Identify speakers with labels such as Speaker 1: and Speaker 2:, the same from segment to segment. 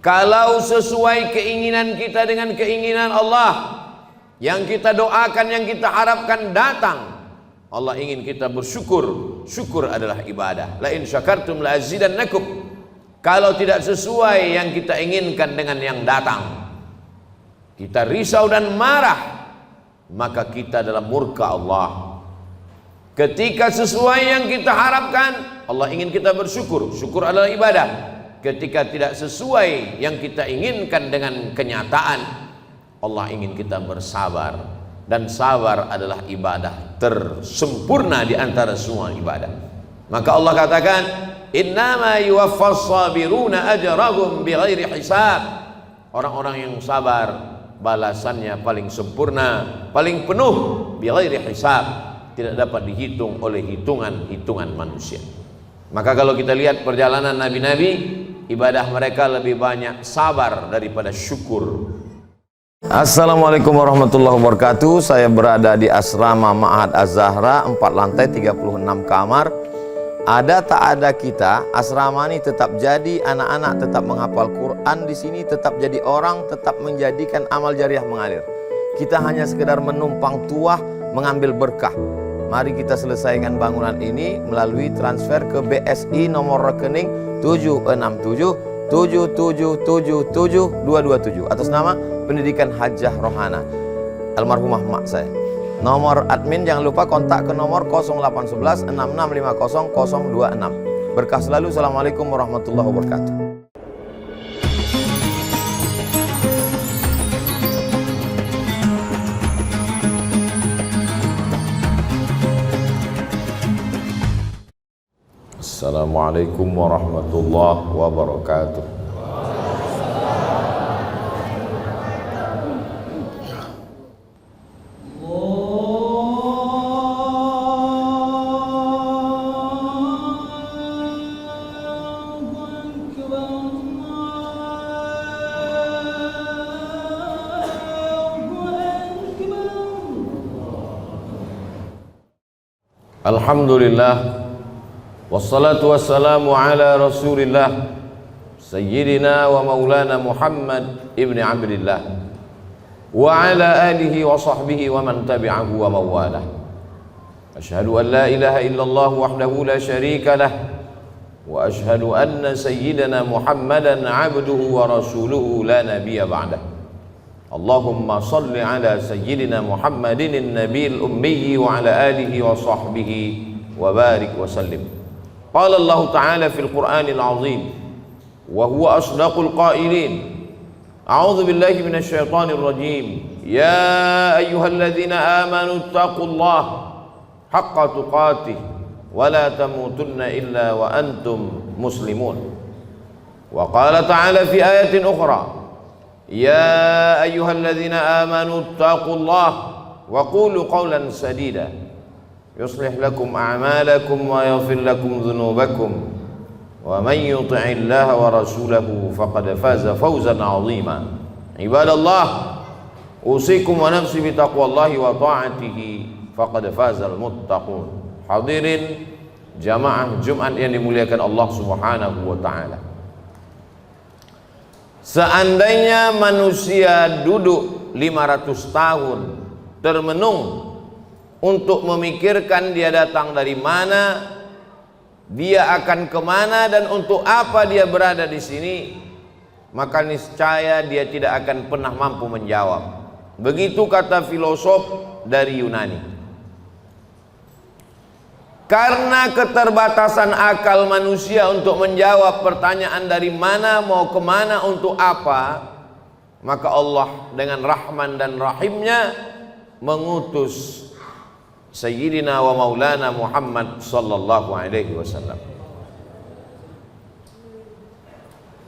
Speaker 1: Kalau sesuai keinginan kita dengan keinginan Allah, yang kita doakan, yang kita harapkan datang, Allah ingin kita bersyukur. Syukur adalah ibadah. La in syakartum la azidannakum. Kalau tidak sesuai yang kita inginkan dengan yang datang, kita risau dan marah, maka kita dalam murka Allah. Ketika sesuai yang kita harapkan, Allah ingin kita bersyukur. Syukur adalah ibadah. Ketika tidak sesuai yang kita inginkan dengan kenyataan, Allah ingin kita bersabar. Dan sabar adalah ibadah tersempurna di antara semua ibadah. Maka Allah katakan, innama yuwaffas sabiruna ajrahum bighairi hisab. Orang-orang yang sabar balasannya paling sempurna, paling penuh, bighairi hisab, tidak dapat dihitung oleh hitungan manusia. Maka kalau kita lihat perjalanan nabi-nabi, ibadah mereka lebih banyak sabar daripada syukur. Assalamualaikum warahmatullahi wabarakatuh. Saya berada di asrama Ma'had Az-Zahra, 4 lantai 36 kamar. Ada tak ada kita, asrama ini tetap jadi, anak-anak tetap menghafal Quran di sini, tetap jadi orang, tetap menjadikan amal jariah mengalir. Kita hanya sekedar menumpang tuah, mengambil berkah. Mari kita selesaikan bangunan ini melalui transfer ke BSI nomor rekening 76777772227 atas nama Pendidikan Hajah Rohana, almarhumah mak saya. Nomor admin jangan lupa kontak ke nomor 0811 6650 026. Berkah selalu. Assalamualaikum warahmatullahi wabarakatuh. Assalamualaikum warahmatullahi wabarakatuh. Alhamdulillah, wassalatu wassalamu ala rasulillah sayyidina wa maulana Muhammad ibn Abdillah wa ala alihi wa sahbihi wa man tabi'ahu wa mawalah. Ashhadu an la ilaha illallah wahdahu la syarika lah wa ashhadu anna sayyidina Muhammadan abduhu wa rasuluhu la nabiyya ba'dah. Allahumma salli ala sayyidina Muhammadin an-nabiyil ummi wa ala alihi wa sahbihi wa barik wa sallim. Qala Allah Ta'ala fil Qur'anil azim wa huwa asdaqul qailin. A'udzu billahi minasy syaithanir rajim. Ya ayyuhalladzina amanu taqullaha haqqa tuqatih wa la tamutunna illa wa antum muslimun. Wa qala ta'ala fi ayatin ukhra, ya ayyuhalladzina amanu taqullaha wa qulu qawlan sadida yuslih lakum a'malakum wa yaghfir lakum dhunubakum wa man yuti'illaha wa rasulahu faqad faza fawzan 'azima. Ibadallah, usikum wa nafsi bi taqwallahi wa ta'atihi faqad fazal muttaqun. Hadirin jamaah Jumat yang dimuliakan Allah Subhanahu wa taala. Seandainya manusia duduk 500 tahun termenung untuk memikirkan dia datang dari mana, dia akan kemana, dan untuk apa dia berada di sini, maka niscaya dia tidak akan pernah mampu menjawab. Begitu kata filosof dari Yunani. Karena keterbatasan akal manusia untuk menjawab pertanyaan dari mana, mau kemana, untuk apa, maka Allah dengan Rahman dan Rahimnya mengutus Sayyidina wa Maulana Muhammad sallallahu alaihi wasallam.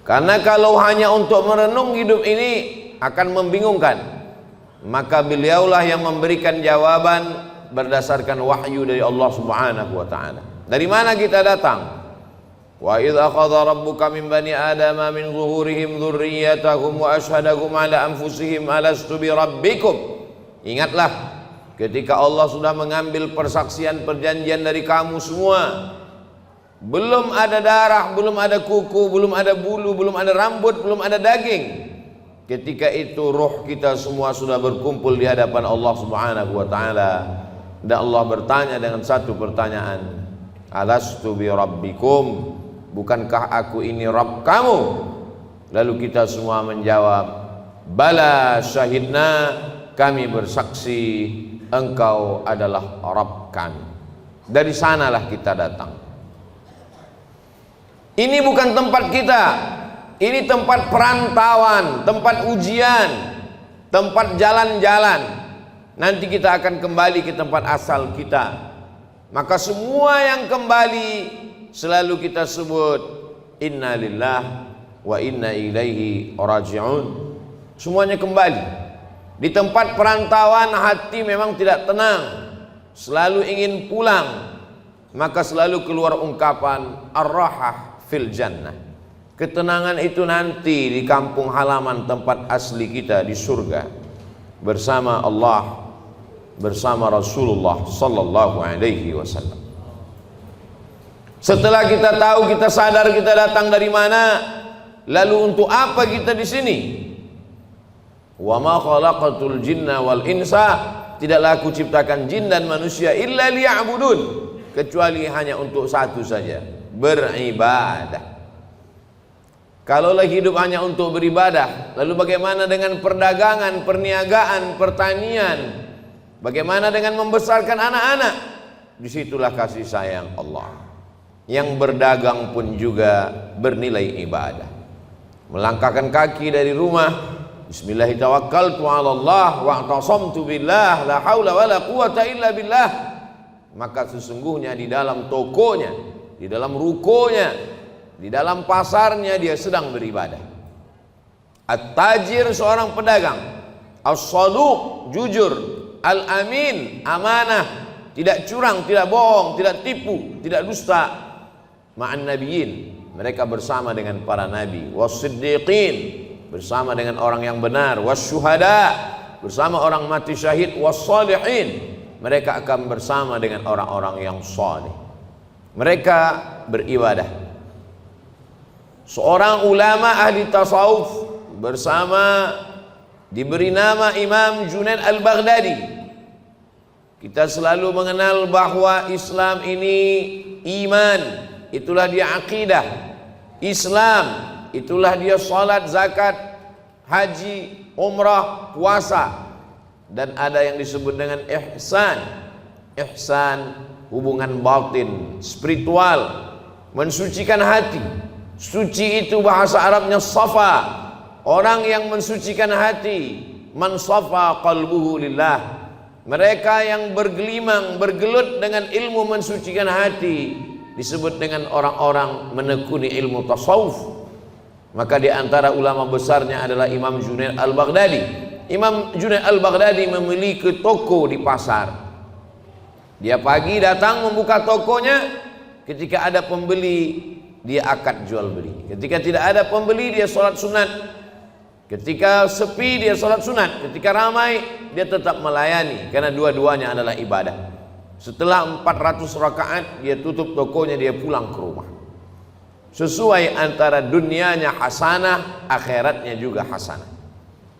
Speaker 1: Karena kalau hanya untuk merenung hidup ini akan membingungkan, maka beliaulah yang memberikan jawaban berdasarkan wahyu dari Allah Subhanahu wa taala. Dari mana kita datang? Wa idz akhadha rabbuka min bani adama min zuhurihim dzurriyyatahum wa asyhadahum ala anfusihim alastu bi rabbikum. Ingatlah ketika Allah sudah mengambil persaksian perjanjian dari kamu semua, belum ada darah, belum ada kuku, belum ada bulu, belum ada rambut, belum ada daging. Ketika itu ruh kita semua sudah berkumpul di hadapan Allah Subhanahu wa taala, dan Allah bertanya dengan satu pertanyaan, alastu bi rabbikum, bukankah aku ini Rabb kamu? Lalu kita semua menjawab, bala syahidna, kami bersaksi engkau adalah Rabb kami. Dari sanalah kita datang. Ini bukan tempat kita, ini tempat perantauan, tempat ujian, tempat jalan-jalan. Nanti kita akan kembali ke tempat asal kita. Maka semua yang kembali selalu kita sebut inna lillahi wa inna ilaihi raji'un. Semuanya kembali. Di tempat perantauan hati memang tidak tenang, selalu ingin pulang. Maka selalu keluar ungkapan ar-rahah fil jannah. Ketenangan itu nanti di kampung halaman tempat asli kita di surga, bersama Allah, bersama Rasulullah sallallahu alaihi wasallam. Setelah kita tahu, kita sadar kita datang dari mana, lalu untuk apa kita di sini? Wa ma khalaqatul jinna wal insa, tidaklah aku ciptakan jin dan manusia illa liya'budun, kecuali hanya untuk satu saja, beribadah. Kalaulah hidup hanya untuk beribadah, lalu bagaimana dengan perdagangan, perniagaan, pertanian? Bagaimana dengan membesarkan anak-anak? Disitulah kasih sayang Allah. Yang berdagang pun juga bernilai ibadah. Melangkahkan kaki dari rumah, bismillahi tawakkaltu 'ala Allah wa i'tasamtu billah la haula wala quwata illa billah. Maka sesungguhnya di dalam tokonya, di dalam rukonya, di dalam pasarnya dia sedang beribadah. At-tajir seorang pedagang, as-saduq jujur, al-amin amanah, tidak curang, tidak bohong, tidak tipu, tidak dusta. Ma'an nabiyyin, mereka bersama dengan para nabi, was-siddiqin, bersama dengan orang yang benar, was-syuhada, bersama orang mati syahid, was-salihin, mereka akan bersama dengan orang-orang yang saleh. Mereka beribadah. Seorang ulama ahli tasawuf bersama diberi nama Imam Junaid Al-Baghdadi. Kita selalu mengenal bahwa Islam ini iman, itulah dia akidah. Islam, itulah dia salat, zakat, haji, umrah, puasa. Dan ada yang disebut dengan ihsan. Ihsan, hubungan batin, spiritual, mensucikan hati. Suci itu bahasa Arabnya safa. Orang yang mensucikan hati, man safa qalbuhu lillah. Mereka yang bergelimang, bergelut dengan ilmu mensucikan hati, disebut dengan orang-orang menekuni ilmu tasawuf. Maka di antara ulama besarnya adalah Imam Junaid Al-Baghdadi. Imam Junaid Al-Baghdadi memiliki toko di pasar. Dia pagi datang membuka tokonya, ketika ada pembeli dia akad jual beli. Ketika tidak ada pembeli dia sholat sunat. Ketika sepi dia sholat sunat. Ketika ramai dia tetap melayani, karena dua-duanya adalah ibadah. Setelah 400 rakaat dia tutup tokonya, dia pulang ke rumah. Sesuai antara dunianya hasanah, akhiratnya juga hasanah.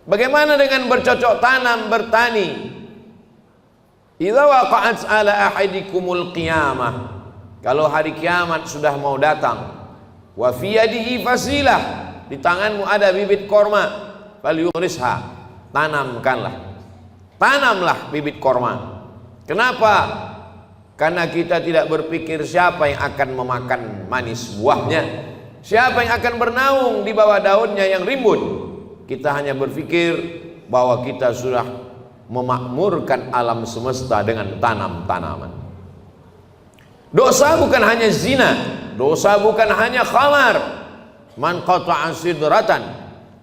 Speaker 1: Bagaimana dengan bercocok tanam, bertani? Idza waqa'at ala ahadikumul qiyamah, kalau hari kiamat sudah mau datang, wa fi yadihi fasilah, di tanganmu ada bibit korma, falyughrisha, tanamlah bibit korma. Kenapa? Karena kita tidak berpikir siapa yang akan memakan manis buahnya, siapa yang akan bernaung di bawah daunnya yang rimbun. Kita hanya berpikir bahwa kita sudah memakmurkan alam semesta dengan tanam-tanaman. Dosa bukan hanya zina, dosa bukan hanya khamar. Man qata'a sidratan,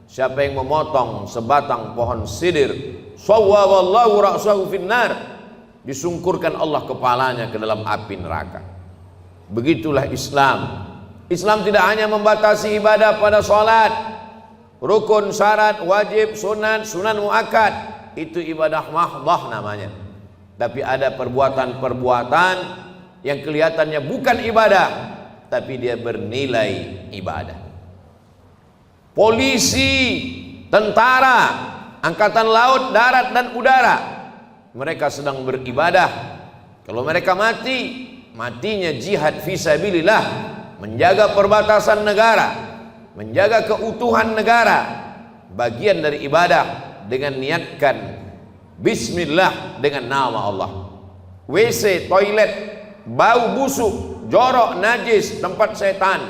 Speaker 1: siapa yang memotong sebatang pohon sidir, sawwaballahu ra'sahu finnar, disungkurkan Allah kepalanya ke dalam api neraka. Begitulah Islam. Islam tidak hanya membatasi ibadah pada salat, rukun, syarat, wajib, sunat, sunan muakkad, itu ibadah mahdhah namanya. Tapi ada perbuatan-perbuatan yang kelihatannya bukan ibadah, tapi dia bernilai ibadah. Polisi, tentara, angkatan laut, darat dan udara, mereka sedang beribadah. Kalau mereka mati, matinya jihad fisabilillah, menjaga perbatasan negara, menjaga keutuhan negara, bagian dari ibadah dengan niatkan bismillah dengan nama Allah. WC, toilet, bau busuk, jorok, najis, tempat setan,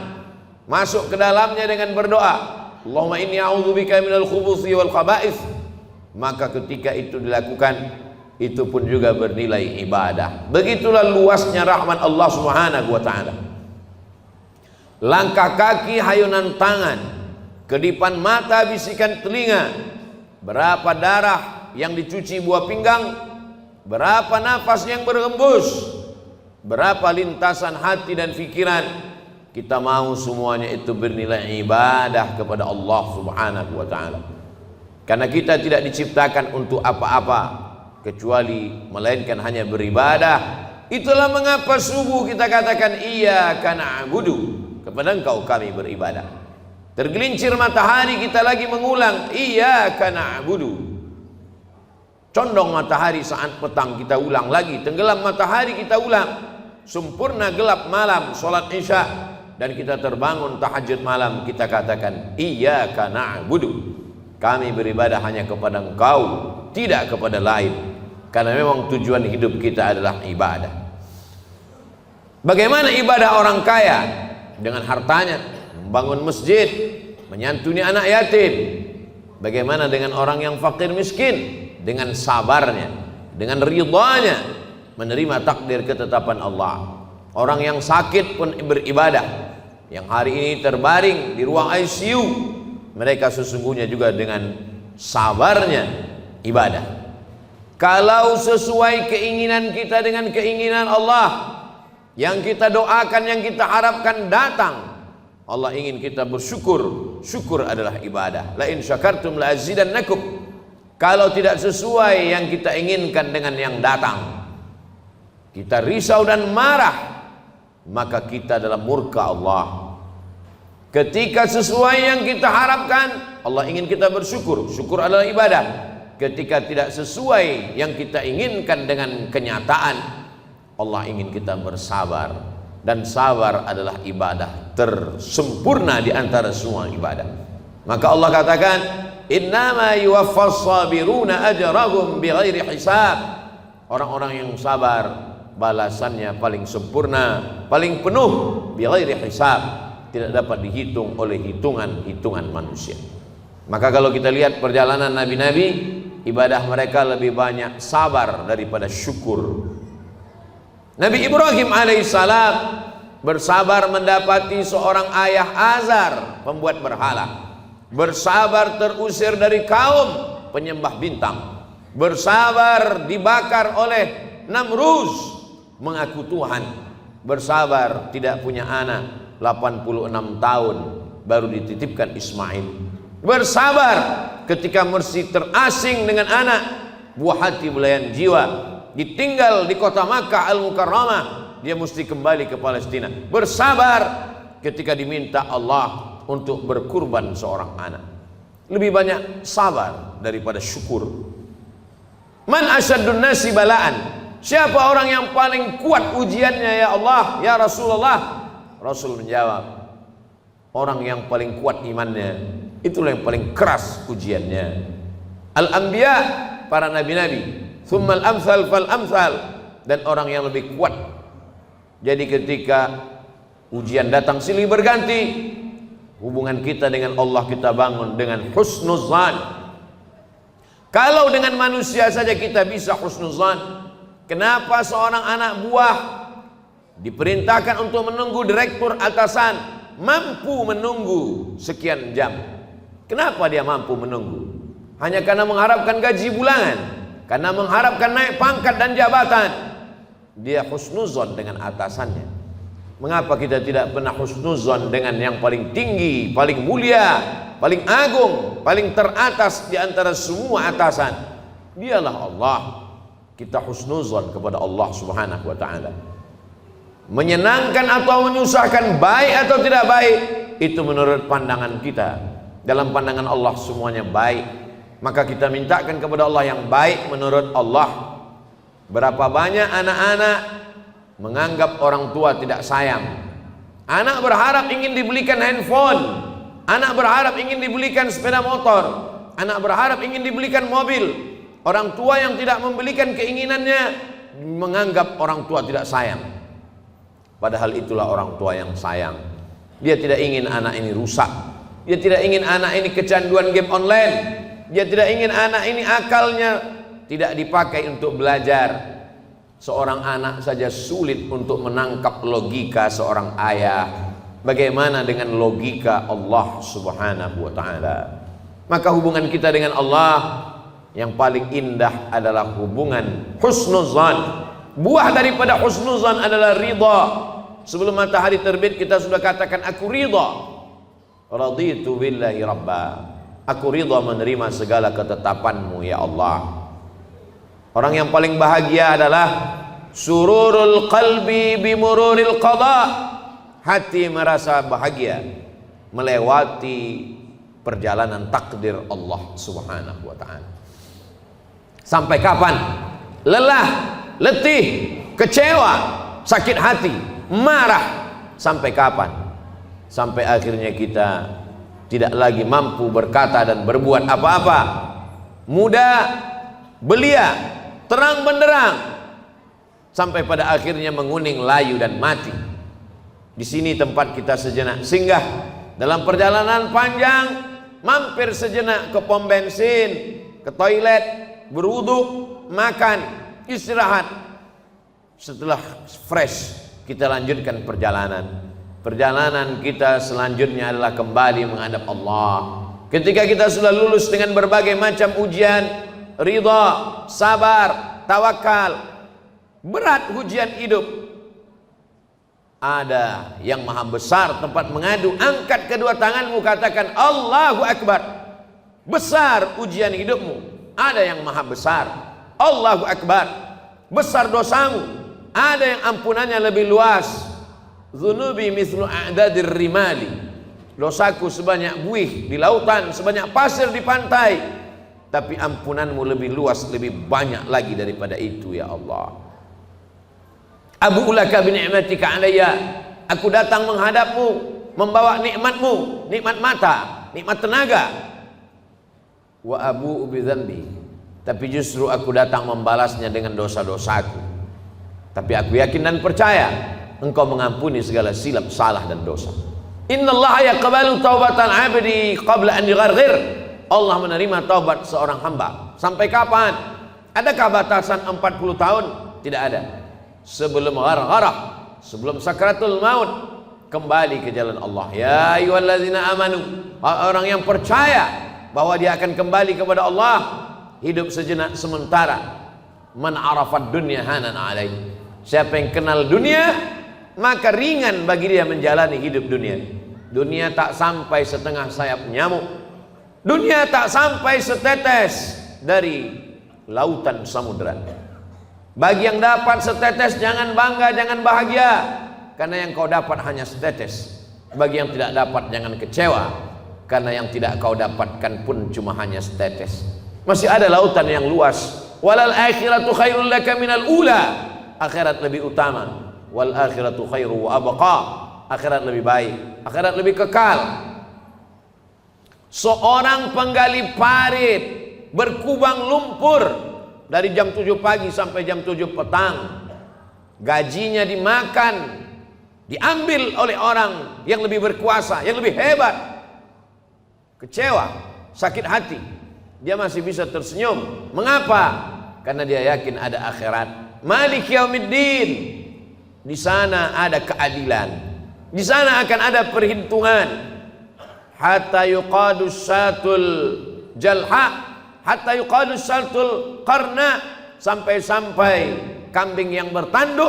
Speaker 1: masuk ke dalamnya dengan berdoa, Allahumma inni a'udzubika minal khubuthi wal khaba'ith, maka ketika itu dilakukan, itu pun juga bernilai ibadah. Begitulah luasnya rahmat Allah Subhanahu wa ta'ala. Langkah kaki, hayunan tangan, kedipan mata, bisikan telinga, berapa darah yang dicuci buah pinggang, berapa nafas yang berhembus, berapa lintasan hati dan pikiran, kita mau semuanya itu bernilai ibadah kepada Allah Subhanahu wa ta'ala. Karena kita tidak diciptakan untuk apa-apa kecuali melainkan hanya beribadah. Itulah mengapa subuh kita katakan iyyaka na'budu, kepada Engkau kami beribadah. Tergelincir matahari kita lagi mengulang iyyaka na'budu. Condong matahari saat petang kita ulang lagi, tenggelam matahari kita ulang, sempurna gelap malam salat isya dan kita terbangun tahajud malam, kita katakan iyyaka na'budu, kami beribadah hanya kepada Engkau, tidak kepada lain. Karena memang tujuan hidup kita adalah ibadah. Bagaimana ibadah orang kaya? Dengan hartanya membangun masjid, menyantuni anak yatim. Bagaimana dengan orang yang fakir miskin? Dengan sabarnya, dengan ridhanya, menerima takdir ketetapan Allah. Orang yang sakit pun beribadah. Yang hari ini terbaring di ruang ICU, mereka sesungguhnya juga dengan sabarnya ibadah. Kalau sesuai keinginan kita dengan keinginan Allah, yang kita doakan, yang kita harapkan datang, Allah ingin kita bersyukur. Syukur adalah ibadah. La in syakartum la azidannakum. Kalau tidak sesuai yang kita inginkan dengan yang datang, kita risau dan marah, maka kita dalam murka Allah. Ketika sesuai yang kita harapkan, Allah ingin kita bersyukur. Syukur adalah ibadah. Ketika tidak sesuai yang kita inginkan dengan kenyataan, Allah ingin kita bersabar. Dan sabar adalah ibadah tersempurna di antara semua ibadah. Maka Allah katakan, innama yuwaffas sabiruna ajrahum bighairi hisab. Orang-orang yang sabar balasannya paling sempurna, paling penuh, bighairi hisab, tidak dapat dihitung oleh hitungan manusia. Maka kalau kita lihat perjalanan nabi-nabi, ibadah mereka lebih banyak sabar daripada syukur. Nabi Ibrahim alaihissalam bersabar mendapati seorang ayah Azar, pembuat berhala. Bersabar terusir dari kaum penyembah bintang. Bersabar dibakar oleh Namruz, mengaku Tuhan. Bersabar tidak punya anak, 86 tahun baru dititipkan Ismail. Bersabar ketika mesti terasing dengan anak, buah hati belayan jiwa, ditinggal di kota Makkah Al-Mukarramah, dia mesti kembali ke Palestina. Bersabar ketika diminta Allah untuk berkurban seorang anak. Lebih banyak sabar daripada syukur. Man asyaddun nasi balaan, siapa orang yang paling kuat ujiannya ya Allah, ya Rasulullah? Rasul menjawab, orang yang paling kuat imannya, itulah yang paling keras ujiannya. Al-anbiya, para nabi-nabi, thummal amsal fal amsal, dan orang yang lebih kuat. Jadi ketika ujian datang silih berganti, hubungan kita dengan Allah kita bangun dengan husnuzan. Kalau dengan manusia saja kita bisa husnuzan, kenapa seorang anak buah diperintahkan untuk menunggu direktur atasan mampu menunggu sekian jam? Kenapa dia mampu menunggu? Hanya karena mengharapkan gaji bulanan, karena mengharapkan naik pangkat dan jabatan. Dia husnuzon dengan atasannya. Mengapa kita tidak pernah husnuzon dengan yang paling tinggi, paling mulia, paling agung, paling teratas di antara semua atasan? Dialah Allah. Kita husnuzon kepada Allah Subhanahu wa ta'ala. menyenangkan atau menyusahkan, baik atau tidak baik, itu menurut pandangan kita. Dalam pandangan Allah semuanya baik, maka kita mintakan kepada Allah yang baik menurut Allah. Berapa banyak anak-anak menganggap orang tua tidak sayang. Anak berharap ingin dibelikan handphone, anak berharap ingin dibelikan sepeda motor, anak berharap ingin dibelikan mobil. Orang tua yang tidak membelikan keinginannya menganggap orang tua tidak sayang. Padahal itulah orang tua yang sayang. Dia tidak ingin anak ini rusak, dia tidak ingin anak ini kecanduan game online, dia tidak ingin anak ini akalnya tidak dipakai untuk belajar. Seorang anak saja sulit untuk menangkap logika seorang ayah. Bagaimana dengan logika Allah Subhanahu wa ta'ala? Maka hubungan kita dengan Allah yang paling indah adalah hubungan husnuzan. Buah daripada husnuzan adalah ridha. Sebelum matahari terbit kita sudah katakan aku ridha. Raditu billahi rabba. Aku ridha menerima segala ketetapanmu ya Allah. Orang yang paling bahagia adalah sururul qalbi bimururil qada. Hati merasa bahagia melewati perjalanan takdir Allah Subhanahu wa ta'ala. Sampai kapan? Lelah, letih, kecewa, sakit hati, marah. Sampai kapan? Sampai akhirnya kita tidak lagi mampu berkata dan berbuat apa-apa. Muda, belia, terang benderang, sampai pada akhirnya menguning, layu dan mati. Di sini tempat kita sejenak singgah dalam perjalanan panjang, mampir sejenak ke pom bensin, ke toilet, berwudu, makan, istirahat. Setelah fresh, kita lanjutkan perjalanan. Perjalanan kita selanjutnya adalah kembali menghadap Allah. Ketika kita sudah lulus dengan berbagai macam ujian, ridha, sabar, tawakal, berat ujian hidup, ada yang maha besar tempat mengadu. Angkat kedua tanganmu, katakan Allahu Akbar. Besar ujian hidupmu, ada yang maha besar. Allahu Akbar. Besar dosamu, ada yang ampunannya lebih luas. Dzunubi mithlu a'dadir rimali. Dosaku sebanyak buih di lautan, sebanyak pasir di pantai, tapi ampunanmu lebih luas, lebih banyak lagi daripada itu ya Allah. Abu'u laka bi ni'matika alayya. Aku datang menghadapmu membawa nikmatmu, nikmat mata, nikmat tenaga. Wa abu'u bi dzambi. Tapi justru aku datang membalasnya dengan dosa-dosaku. Tapi aku yakin dan percaya Engkau mengampuni segala silap, salah dan dosa. Innallaha yaqbalu taubatal 'abdi qabla an yugharghir. Allah menerima taubat seorang hamba. Sampai kapan? Adakah batasan 40 tahun? Tidak ada. Sebelum ghargharah, sebelum sakratul maut, kembali ke jalan Allah. Ya ayyuhallazina amanu, orang yang percaya bahwa dia akan kembali kepada Allah, hidup sejenak sementara. Man arafad dunya hanan alaih. Siapa yang kenal dunia, maka ringan bagi dia menjalani hidup dunia. Dunia tak sampai setengah sayap nyamuk. Dunia tak sampai setetes dari lautan samudera. Bagi yang dapat setetes jangan bangga, jangan bahagia, karena yang kau dapat hanya setetes. Bagi yang tidak dapat jangan kecewa, karena yang tidak kau dapatkan pun cuma hanya setetes. Masih ada lautan yang luas. Walal akhiratu khairul laka minal ula. Akhirat lebih utama. Wal akhiratu khairu wa abqa. Akhirat lebih baik, akhirat lebih kekal. Seorang penggali parit berkubang lumpur dari jam 7 pagi sampai jam 7 petang, gajinya dimakan, diambil oleh orang yang lebih berkuasa, yang lebih hebat. Kecewa, sakit hati, dia masih bisa tersenyum. Mengapa? Karena dia yakin ada akhirat. Malik yaumiddin. Di sana ada keadilan, di sana akan ada perhitungan. Hatta yuqadus satul jalha, hatta yuqadus satul qarna, sampai-sampai kambing yang bertanduk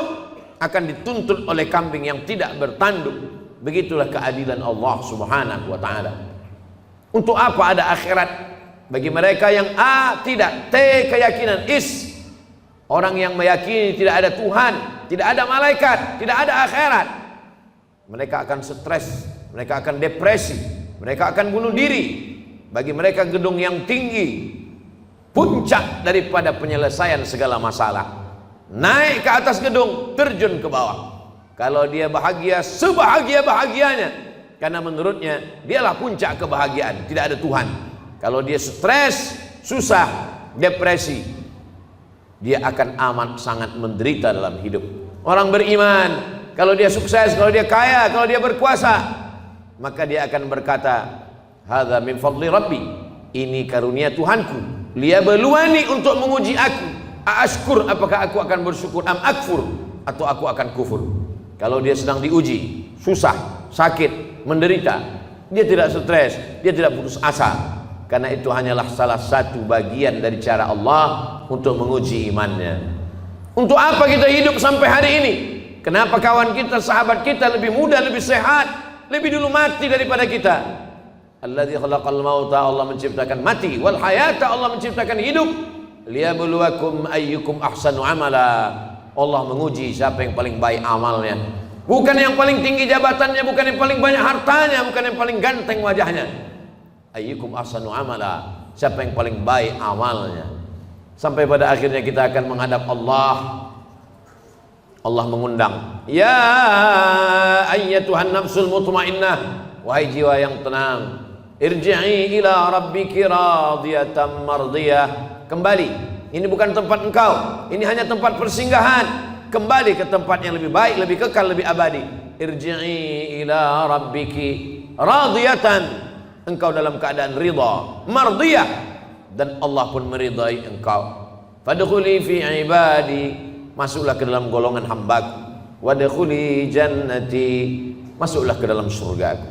Speaker 1: akan dituntut oleh kambing yang tidak bertanduk. Begitulah keadilan Allah Subhanahu wa ta'ala. Untuk apa ada akhirat? Bagi mereka yang A tidak, T keyakinan, is orang yang meyakini tidak ada Tuhan, tidak ada malaikat, tidak ada akhirat, mereka akan stres, mereka akan depresi, mereka akan bunuh diri. Bagi mereka gedung yang tinggi puncak daripada penyelesaian segala masalah. Naik ke atas gedung, terjun ke bawah. Kalau dia bahagia, sebahagia-bahagianya, karena menurutnya dialah puncak kebahagiaan, tidak ada Tuhan. Kalau dia stres, susah, depresi, dia akan amat sangat menderita dalam hidup. Orang beriman, kalau dia sukses, kalau dia kaya, kalau dia berkuasa, maka dia akan berkata, hadza min fadli rabbi, ini karunia Tuhanku, liyabluwani, untuk menguji aku, aashkur, apakah aku akan bersyukur, am akfur, atau aku akan kufur. Kalau dia sedang diuji, susah, sakit, menderita, dia tidak stres, dia tidak putus asa, karena itu hanyalah salah satu bagian dari cara Allah untuk menguji imannya. Untuk apa kita hidup sampai hari ini? Kenapa kawan kita, sahabat kita lebih muda, lebih sehat, lebih dulu mati daripada kita? Alladzi khalaqal mauta, Allah menciptakan mati, wal hayata, Allah menciptakan hidup, liyabluwakum ayyukum ahsanu amala. Allah menguji siapa yang paling baik amalnya, bukan yang paling tinggi jabatannya, bukan yang paling banyak hartanya, bukan yang paling ganteng wajahnya. Ayyukum ahsanu amala, siapa yang paling baik amalnya. Sampai pada akhirnya kita akan menghadap Allah. Allah mengundang, ya ayyatuhan nafsul mutmainnah, wahai jiwa yang tenang, irji'i ila rabbiki radiyatan mardiyah. Kembali, ini bukan tempat engkau, ini hanya tempat persinggahan. Kembali ke tempat yang lebih baik, lebih kekal, lebih abadi. Irji'i ila rabbiki radiyatan, engkau dalam keadaan ridha, mardiyah, dan Allah pun meridai engkau. Fadkhuli fi ibadi, masuklah ke dalam golongan hambaku. Wadkhuli jannati, masuklah ke dalam surgaku.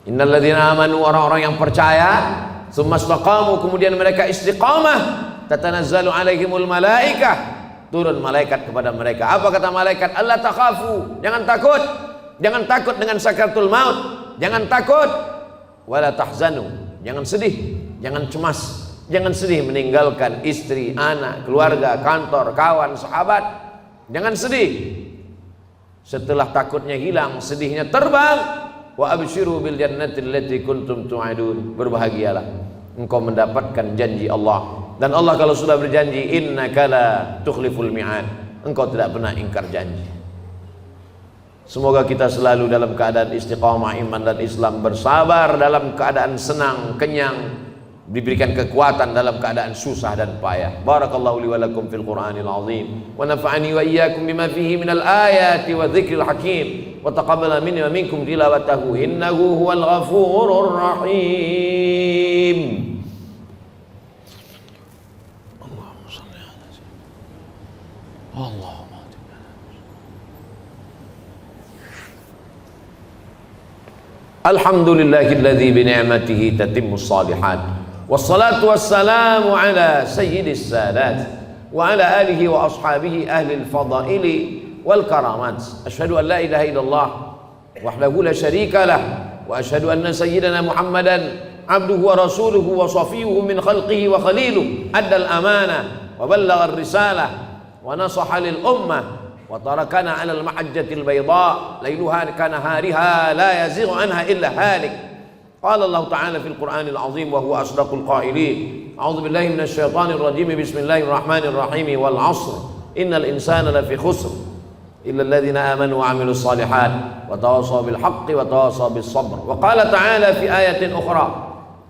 Speaker 1: Innal ladzina amanu, orang-orang yang percaya, tsumma istaqamu, kemudian mereka istiqamah, tatanazzalu alaihimul malaikah, turun malaikat kepada mereka. Apa kata malaikat? Allah takhafu, jangan takut, jangan takut dengan sakaratul maut, jangan takut, wala tahzanu, jangan sedih, jangan cemas, jangan sedih meninggalkan istri, anak, keluarga, kantor, kawan, sahabat. Jangan sedih. Setelah takutnya hilang, sedihnya terbang. Wa abshiru bil jannati allati kuntum tu'adun, berbahagialah, engkau mendapatkan janji Allah. Dan Allah kalau sudah berjanji, innaka la tukhliful mi'ad, engkau tidak pernah ingkar janji. Semoga kita selalu dalam keadaan istiqamah iman dan Islam, bersabar dalam keadaan senang, kenyang, diberikan kekuatan dalam keadaan susah dan payah. Barakallahu li wa lakum fil Qur'anil azim, wa nafa'ani wa iyyakum bima fihi minal ayati wa dzikril hakim, wa taqabbala minni wa minkum tilawatahu, innahu huwal ghafurur rahim. Allahumma shalli ala sayyidina Allahumma alhamdulillahilladzi bi ni'matihi tatimmus shalihat. Wassalatu wassalamu ala sayyidis sadat wa ala alihi wa ashabihi ahlil fadaili wal karamat. Asyhadu an la ilaha illallah wahdahu la syarika lah, wa asyhadu anna sayyidana Muhammadan abduhu wa rasuluhu wa safiyuhu min khalqihi wa khaliluhu, addal amanah wa ballagha ar-risalah wa nasaha lil ummah wa tarakana 'ala al-mahajjatil bayda lailuha kanahariha la yazighu anha illa halik. Qala Allah Ta'ala fil Qur'anil Azim wa huwa asdaqul qailin. A'udzu billahi minasy syaithanir rajim. Bismillahirrahmanirrahim. Wal 'ashr. Innal insana lafi khusr illa alladhina amanu wa 'amilus shalihat wa tawassaw bil haqqi wa tawassaw bis sabr. Wa qala ta'ala fi ayatin ukhra,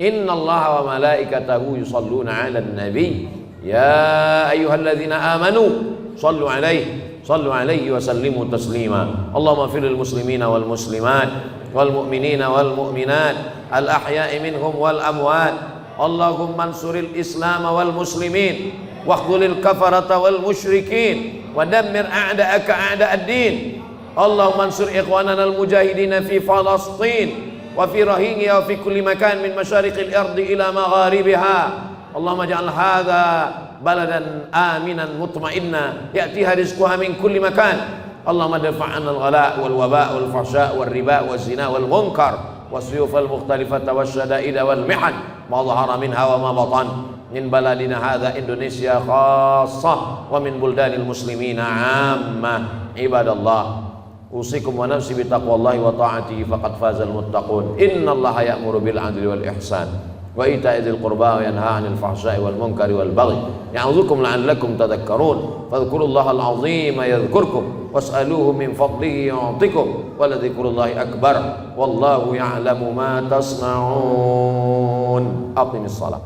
Speaker 1: innallaha wa malaikatahu yusalluna 'alan nabiy ya ayyuhalladzina amanu sallu 'alaihi wa sallimu taslima. Allahumma ighfir lil muslimina wal muslimat wal mu'minina wal mu'minat al ahya'i minhum wal amwat. Allahumma ansuril islam wal muslimin waqdhulil kafarata wal musyrikin wa dammir a'da'aka a'da'ad din. Allahumma ansur ikhwanana al mujahidina fi Falastin wa fi Rohingya wa fi kulli makan min masyariqil ardi ila magharibiha. Allahumma ja'al hadha baladan aminan mutma'inna ya'tiha rizquha min kulli makan. Allahumma dafa'an al-ghala' wal-waba' wal-fahsya' wal-riba' wal-zina wal-munkar was-suyuf al-mukhtalifata wasyada'id wal-mihan ma dhahara minha wa ma batan. min baladina hadza Indonesia khassah wa min buldanil muslimina ammah. Ibadallah, usikum wa nafsi bi taqwallahi wa ta'atihi faqad fazal muttaqun. Innallaha ya'muru bil 'adli wal ihsan wa ita'i dzil qurba wa yanha 'anil fahsya'i wal munkari wal baghi ya'udzukum la'allakum tadhakkarun. Fadhkurullaha al-'azima yadhkurkum was'aluhu min fadlihi yu'tikum wa ladhikrullahi akbar wallahu ya'lamu ma tasna'un. Aqimis shalah.